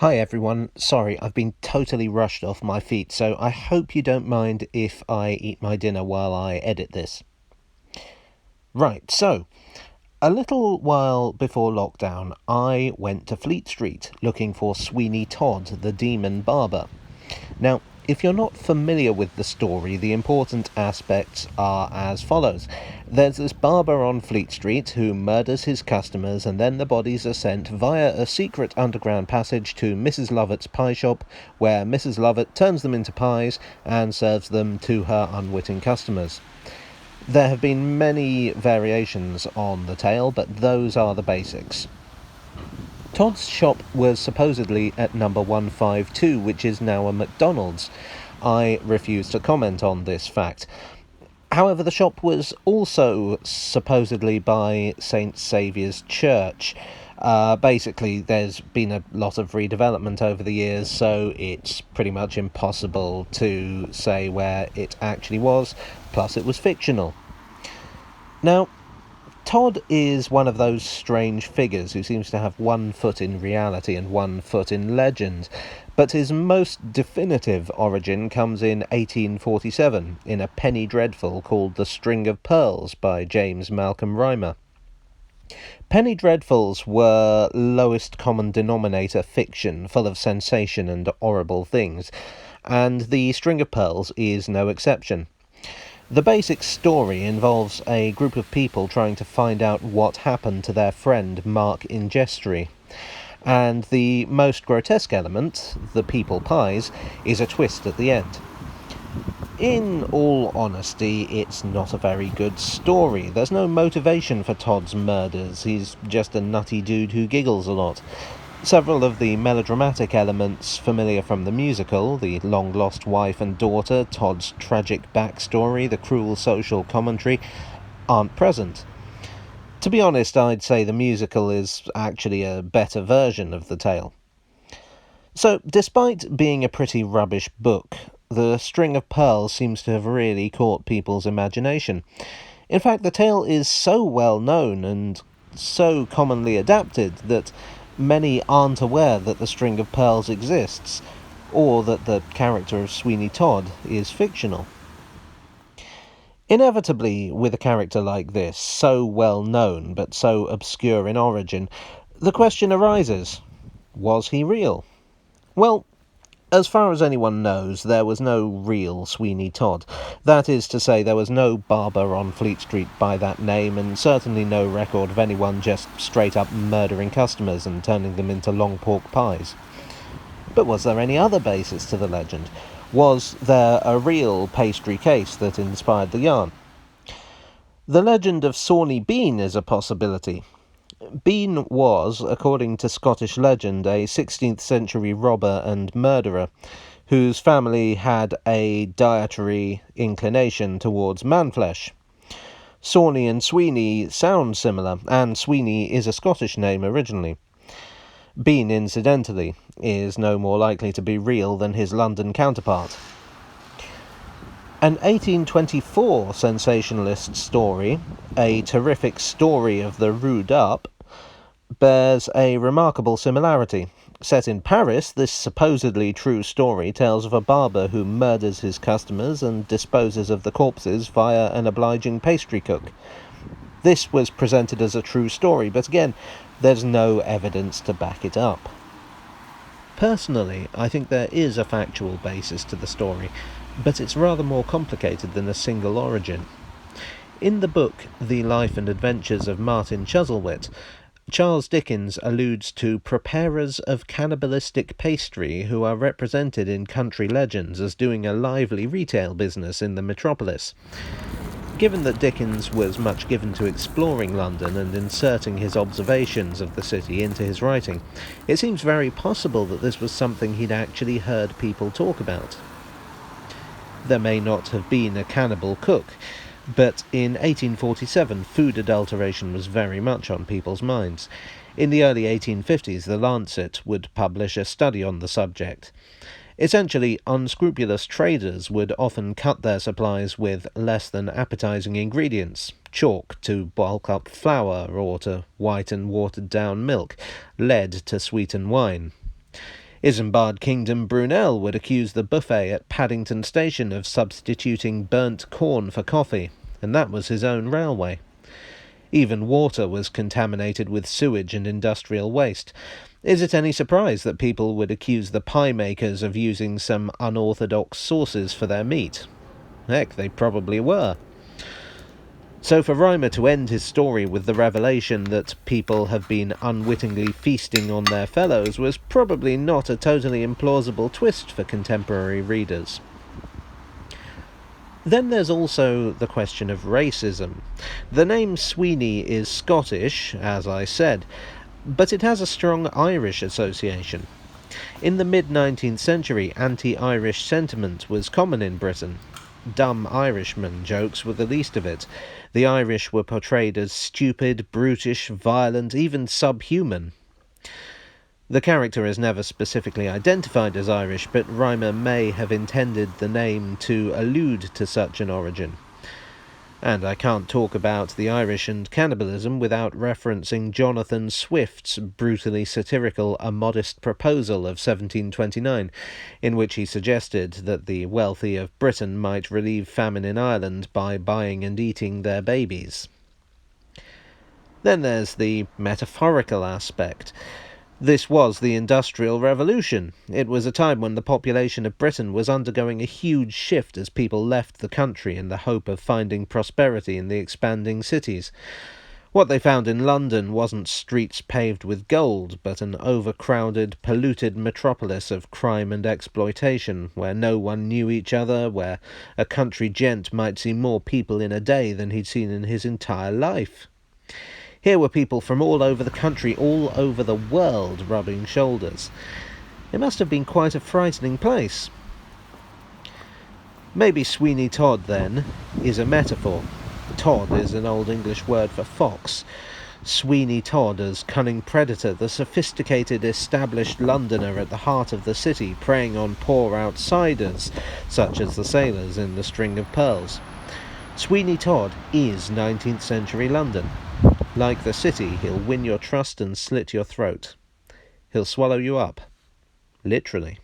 Hi everyone, sorry I've been totally rushed off my feet, so I hope you don't mind if I eat my dinner while I edit this. Right, so, a little while before lockdown, I went to Fleet Street looking for Sweeney Todd, the demon barber. Now, if you're not familiar with the story, the important aspects are as follows. There's this barber on Fleet Street who murders his customers, and then the bodies are sent via a secret underground passage to Mrs. Lovett's pie shop, where Mrs. Lovett turns them into pies and serves them to her unwitting customers. There have been many variations on the tale, but those are the basics. Todd's shop was supposedly at number 152, which is now a McDonald's. I refuse to comment on this fact. However, the shop was also supposedly by St. Saviour's Church. Basically, there's been a lot of redevelopment over the years, so it's pretty much impossible to say where it actually was, plus it was fictional. Now, Todd is one of those strange figures who seems to have one foot in reality and one foot in legend, but his most definitive origin comes in 1847 in a penny dreadful called The String of Pearls by James Malcolm Rymer. Penny dreadfuls were lowest common denominator fiction, full of sensation and horrible things, and The String of Pearls is no exception. The basic story involves a group of people trying to find out what happened to their friend Mark Ingestry. And the most grotesque element, the people pies, is a twist at the end. In all honesty, it's not a very good story. There's no motivation for Todd's murders. He's just a nutty dude who giggles a lot. Several of the melodramatic elements familiar from the musical, the long-lost wife and daughter, Todd's tragic backstory, the cruel social commentary, aren't present. To be honest, I'd say the musical is actually a better version of the tale. So, despite being a pretty rubbish book, The String of Pearls seems to have really caught people's imagination. In fact, the tale is so well known and so commonly adapted that many aren't aware that the String of Pearls exists, or that the character of Sweeney Todd is fictional. Inevitably, with a character like this, so well known but so obscure in origin, the question arises, was he real? Well, as far as anyone knows, there was no real Sweeney Todd. That is to say, there was no barber on Fleet Street by that name, and certainly no record of anyone just straight up murdering customers and turning them into long pork pies. But was there any other basis to the legend? Was there a real pastry case that inspired the yarn? The legend of Sawney Bean is a possibility. Bean was, according to Scottish legend, a 16th century robber and murderer, whose family had a dietary inclination towards man-flesh. Sawney and Sweeney sound similar, and Sweeney is a Scottish name originally. Bean, incidentally, is no more likely to be real than his London counterpart. An 1824 sensationalist story, A Terrific Story of the Rue Up, bears a remarkable similarity. Set in Paris, this supposedly true story tells of a barber who murders his customers and disposes of the corpses via an obliging pastry cook. This was presented as a true story, but again, there's no evidence to back it up. Personally, I think there is a factual basis to the story, but it's rather more complicated than a single origin. In the book The Life and Adventures of Martin Chuzzlewit, Charles Dickens alludes to preparers of cannibalistic pastry who are represented in country legends as doing a lively retail business in the metropolis. Given that Dickens was much given to exploring London and inserting his observations of the city into his writing, it seems very possible that this was something he'd actually heard people talk about. There may not have been a cannibal cook, but in 1847 food adulteration was very much on people's minds. In the early 1850s, The Lancet would publish a study on the subject. Essentially, unscrupulous traders would often cut their supplies with less than appetizing ingredients, chalk to bulk up flour or to whiten watered down milk, lead to sweeten wine. Isambard Kingdom Brunel would accuse the buffet at Paddington Station of substituting burnt corn for coffee, and that was his own railway. Even water was contaminated with sewage and industrial waste. Is it any surprise that people would accuse the pie makers of using some unorthodox sauces for their meat? Heck, they probably were. So for Reimer to end his story with the revelation that people have been unwittingly feasting on their fellows was probably not a totally implausible twist for contemporary readers. Then there's also the question of racism. The name Sweeney is Scottish, as I said, but it has a strong Irish association. In the mid-19th century, anti-Irish sentiment was common in Britain. Dumb Irishmen jokes were the least of it. The Irish were portrayed as stupid, brutish, violent, even subhuman. The character is never specifically identified as Irish, but Reimer may have intended the name to allude to such an origin. And I can't talk about the Irish and cannibalism without referencing Jonathan Swift's brutally satirical A Modest Proposal of 1729, in which he suggested that the wealthy of Britain might relieve famine in Ireland by buying and eating their babies. Then there's the metaphorical aspect. This was the Industrial Revolution. It was a time when the population of Britain was undergoing a huge shift as people left the country in the hope of finding prosperity in the expanding cities. What they found in London wasn't streets paved with gold, but an overcrowded, polluted metropolis of crime and exploitation, where no one knew each other, where a country gent might see more people in a day than he'd seen in his entire life. Here were people from all over the country, all over the world, rubbing shoulders. It must have been quite a frightening place. Maybe Sweeney Todd, then, is a metaphor. Todd is an Old English word for fox. Sweeney Todd as cunning predator, the sophisticated established Londoner at the heart of the city, preying on poor outsiders, such as the sailors in The String of Pearls. Sweeney Todd is 19th century London. Like the city, he'll win your trust and slit your throat. He'll swallow you up. Literally.